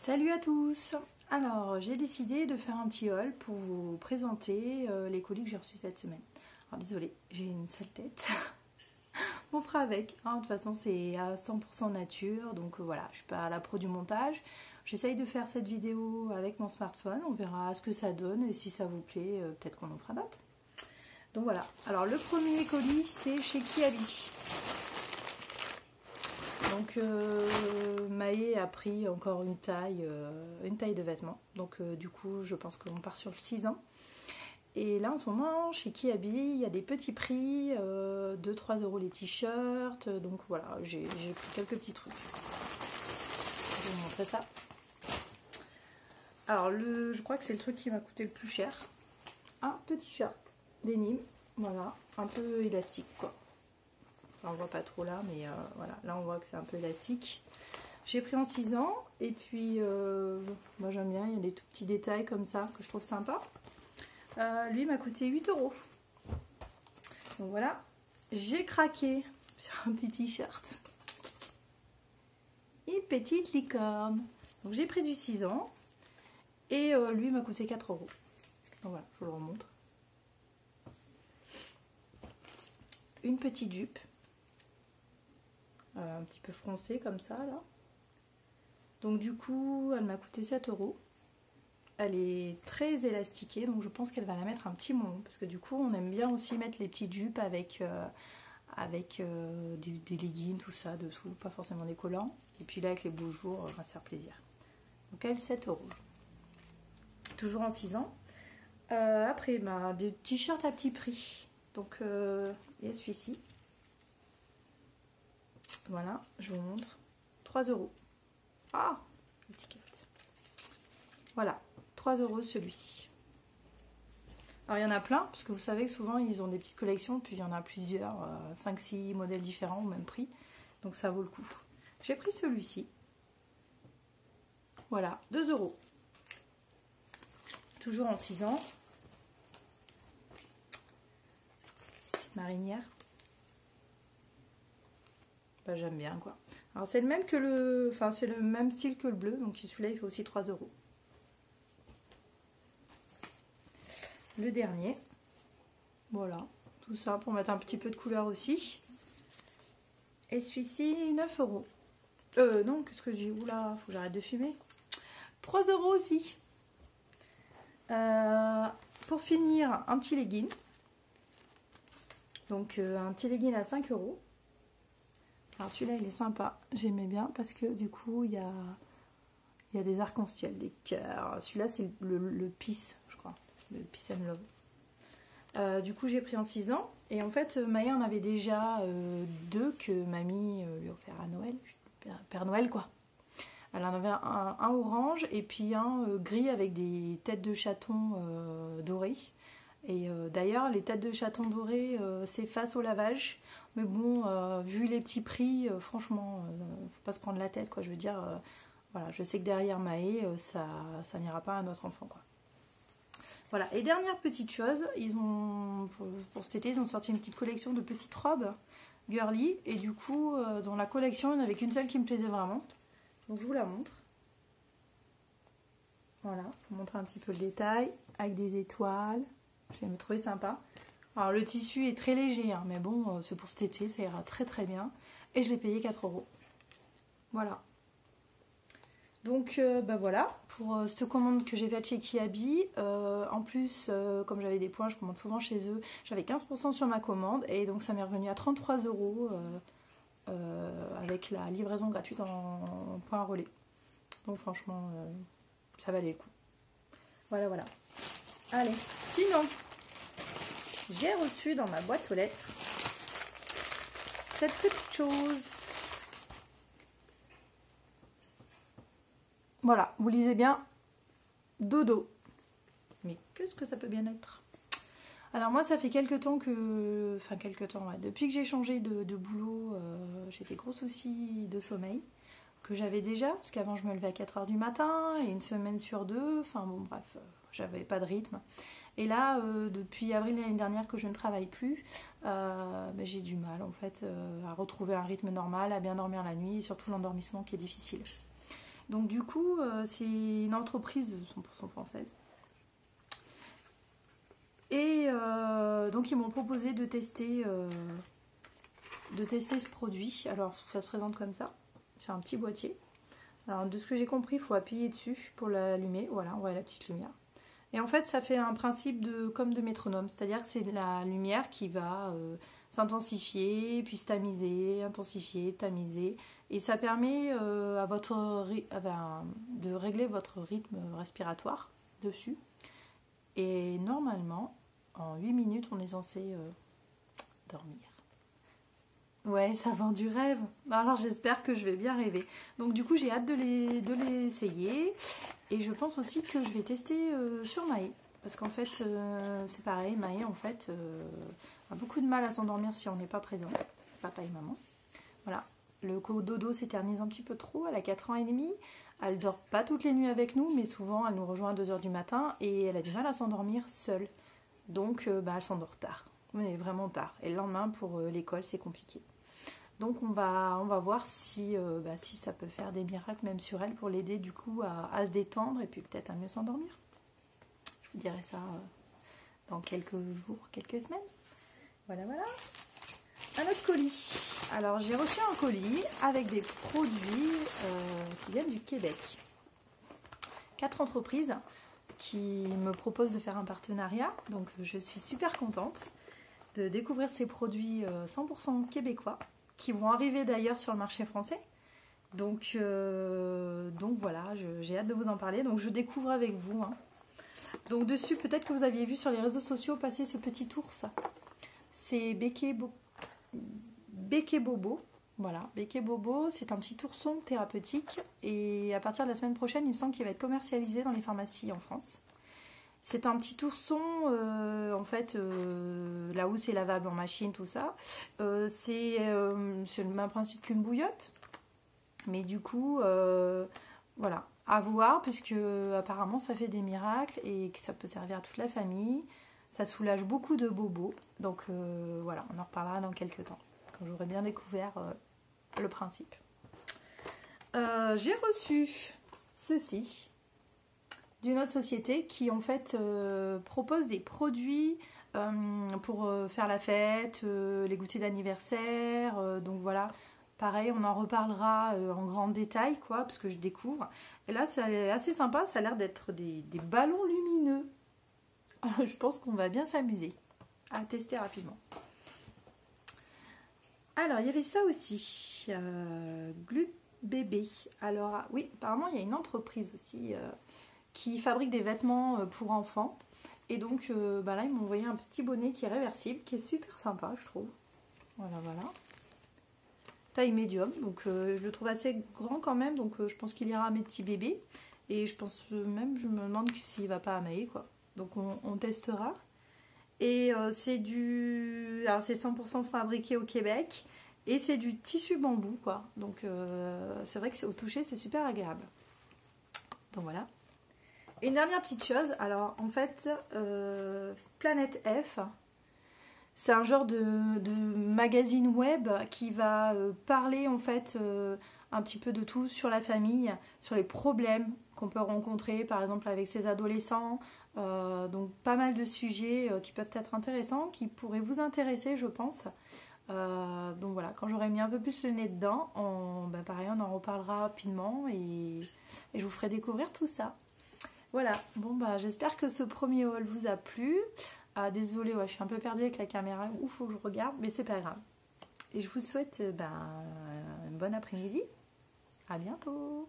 Salut à tous! Alors j'ai décidé de faire un petit haul pour vous présenter les colis que j'ai reçus cette semaine. Alors désolée, j'ai une sale tête. On fera avec, hein. De toute façon c'est à 100% nature, donc voilà, je suis pas la pro du montage. J'essaye de faire cette vidéo avec mon smartphone, on verra ce que ça donne et si ça vous plaît, peut-être qu'on en fera d'autres. Donc voilà, alors le premier colis c'est chez Kiabi. Donc Maë a pris encore une taille de vêtements. Donc du coup je pense qu'on part sur le 6 ans. Et là en ce moment chez Kiabi il y a des petits prix, 2-3 € les t-shirts. Donc voilà, j'ai pris quelques petits trucs. Je vais vous montrer ça. Alors je crois que c'est le truc qui m'a coûté le plus cher. Un petit shirt denim, voilà, un peu élastique quoi. On voit pas trop là, mais voilà, là on voit que c'est un peu élastique. J'ai pris en 6 ans, et puis moi j'aime bien, il y a des tout petits détails comme ça que je trouve sympa. Lui m'a coûté 8 €. Donc voilà, j'ai craqué sur un petit t-shirt. Une petite licorne. Donc j'ai pris du 6 ans, et lui m'a coûté 4 €. Donc voilà, je vous le remontre. Une petite jupe. Un petit peu froncée comme ça là. Donc du coup elle m'a coûté 7 €. Elle est très élastiquée, donc je pense qu'elle va la mettre un petit moment, parce que du coup on aime bien aussi mettre les petites jupes avec des leggings, tout ça dessous, pas forcément des collants. Et puis là avec les beaux jours, on va se faire plaisir. Donc elle 7 €. Toujours en 6 ans. Après des t-shirts à petit prix. Donc il y a celui-ci. Voilà, je vous montre. 3 €. Ah, l'étiquette. Voilà, 3 € celui-ci. Alors il y en a plein, parce que vous savez que souvent ils ont des petites collections, puis il y en a plusieurs, 5-6 modèles différents au même prix. Donc ça vaut le coup. J'ai pris celui-ci. Voilà, 2 €. Toujours en 6 ans. Petite marinière. J'aime bien quoi. Alors c'est le même que c'est le même style que le bleu, donc celui-là il fait aussi 3 €. Le dernier, voilà, tout ça pour mettre un petit peu de couleur aussi. Et celui-ci 9 €. Non, qu'est-ce que j'ai? Oula, faut que j'arrête de fumer. 3 € aussi. Pour finir, un petit legging. Donc un petit legging à 5 €. Alors celui-là il est sympa, j'aimais bien parce que du coup il y a des arcs-en-ciel, des cœurs. Celui-là c'est le Peace, je crois, le Peace and Love. Du coup j'ai pris en 6 ans, et en fait Maë en avait déjà 2 que mamie lui a offert à Noël, Père Noël quoi. Elle en avait un orange et puis un gris avec des têtes de chatons dorées. Et d'ailleurs les têtes de chatons dorées s'effacent au lavage. Mais bon, vu les petits prix, franchement, faut pas se prendre la tête quoi. Je veux dire, voilà, je sais que derrière Maë, ça n'ira pas à notre enfant quoi. Voilà, et dernière petite chose, pour cet été, ils ont sorti une petite collection de petites robes girly. Et du coup, dans la collection, il n'y en avait qu'une seule qui me plaisait vraiment. Donc je vous la montre. Voilà, je vous montre un petit peu le détail, avec des étoiles. Je l'ai trouvé sympa. Alors le tissu est très léger, hein, mais bon, c'est pour cet été, ça ira très très bien. Et je l'ai payé 4 €. Voilà. Donc voilà, pour cette commande que j'ai faite chez Kiabi. En plus, comme j'avais des points, je commande souvent chez eux. J'avais 15% sur ma commande, et donc ça m'est revenu à 33 € avec la livraison gratuite en point relais. Donc franchement, ça valait le coup. Voilà, voilà. Allez, sinon, j'ai reçu dans ma boîte aux lettres cette petite chose. Voilà, vous lisez bien, dodo. Mais qu'est-ce que ça peut bien être? Alors moi, ça fait quelques temps que... Enfin, quelques temps, ouais. Depuis que j'ai changé de boulot, j'ai des gros soucis de sommeil que j'avais déjà, parce qu'avant je me levais à 4 h du matin, et une semaine sur 2, enfin bon bref, j'avais pas de rythme. Et là, depuis avril l'année dernière que je ne travaille plus, j'ai du mal en fait à retrouver un rythme normal, à bien dormir la nuit, et surtout l'endormissement qui est difficile. Donc du coup, c'est une entreprise 100% française. Et donc ils m'ont proposé de tester ce produit. Alors ça se présente comme ça. C'est un petit boîtier. Alors de ce que j'ai compris, il faut appuyer dessus pour l'allumer. Voilà, on voit la petite lumière. Et en fait, ça fait un principe comme de métronome. C'est-à-dire que c'est la lumière qui va s'intensifier, puis se tamiser, intensifier, tamiser. Et ça permet de régler votre rythme respiratoire dessus. Et normalement, en 8 minutes, on est censé dormir. Ouais, ça vend du rêve. Alors j'espère que je vais bien rêver. Donc du coup, j'ai hâte de l'essayer. Et je pense aussi que je vais tester sur Maë. Parce qu'en fait, c'est pareil, Maë, en fait, a beaucoup de mal à s'endormir si on n'est pas présent. Papa et maman. Voilà. Le dodo s'éternise un petit peu trop. Elle a 4 ans et demi. Elle dort pas toutes les nuits avec nous, mais souvent elle nous rejoint à 2 h du matin et elle a du mal à s'endormir seule. Donc elle s'endort tard, mais vraiment tard. Et le lendemain pour l'école c'est compliqué. Donc on va voir si ça peut faire des miracles même sur elle pour l'aider du coup à se détendre et puis peut-être à mieux s'endormir. Je vous dirai ça dans quelques jours, quelques semaines. Voilà. Un autre colis. Alors j'ai reçu un colis avec des produits qui viennent du Québec. 4 entreprises qui me proposent de faire un partenariat. Donc je suis super contente de découvrir ces produits 100% québécois qui vont arriver d'ailleurs sur le marché français. Donc voilà, j'ai hâte de vous en parler. Donc je découvre avec vous. Donc dessus, peut-être que vous aviez vu sur les réseaux sociaux passer ce petit ours. C'est Béké Bobo. Voilà, Béké Bobo, c'est un petit ourson thérapeutique et à partir de la semaine prochaine, il me semble qu'il va être commercialisé dans les pharmacies en France. C'est un petit ourson, en fait, là où c'est lavable en machine, tout ça. C'est le même principe qu'une bouillotte, mais du coup, voilà, à voir, puisque apparemment ça fait des miracles et que ça peut servir à toute la famille. Ça soulage beaucoup de bobos, donc voilà, on en reparlera dans quelques temps, quand j'aurai bien découvert le principe. J'ai reçu ceci d'une autre société qui en fait propose des produits pour faire la fête, les goûters d'anniversaire, donc voilà. Pareil, on en reparlera en grand détail, quoi, parce que je découvre. Et là, c'est assez sympa, ça a l'air d'être des ballons lumineux. Alors, je pense qu'on va bien s'amuser à tester rapidement. Alors, il y avait ça aussi, Glut Bébé. Alors, oui, apparemment, il y a une entreprise aussi qui fabrique des vêtements pour enfants. Et donc, là, ils m'ont envoyé un petit bonnet qui est réversible, qui est super sympa, je trouve. Voilà. Taille médium, donc je le trouve assez grand quand même, donc je pense qu'il ira à mes petits bébés. Et je pense même, je me demande s'il va pas à Maë, quoi. Donc on testera. Et c'est alors c'est 100% fabriqué au Québec. Et c'est du tissu bambou, quoi. Donc c'est vrai que au toucher, c'est super agréable. Donc voilà. Et une dernière petite chose, alors en fait, Planète F, c'est un genre de magazine web qui va parler en fait un petit peu de tout sur la famille, sur les problèmes qu'on peut rencontrer par exemple avec ses adolescents. Donc pas mal de sujets qui peuvent être intéressants, qui pourraient vous intéresser je pense. Donc voilà, quand j'aurai mis un peu plus le nez dedans, pareil on en reparlera rapidement et je vous ferai découvrir tout ça. Voilà, bon j'espère que ce premier haul vous a plu. Désolée, je suis un peu perdue avec la caméra, il faut que je regarde, mais c'est pas grave. Et je vous souhaite une bonne après-midi. À bientôt.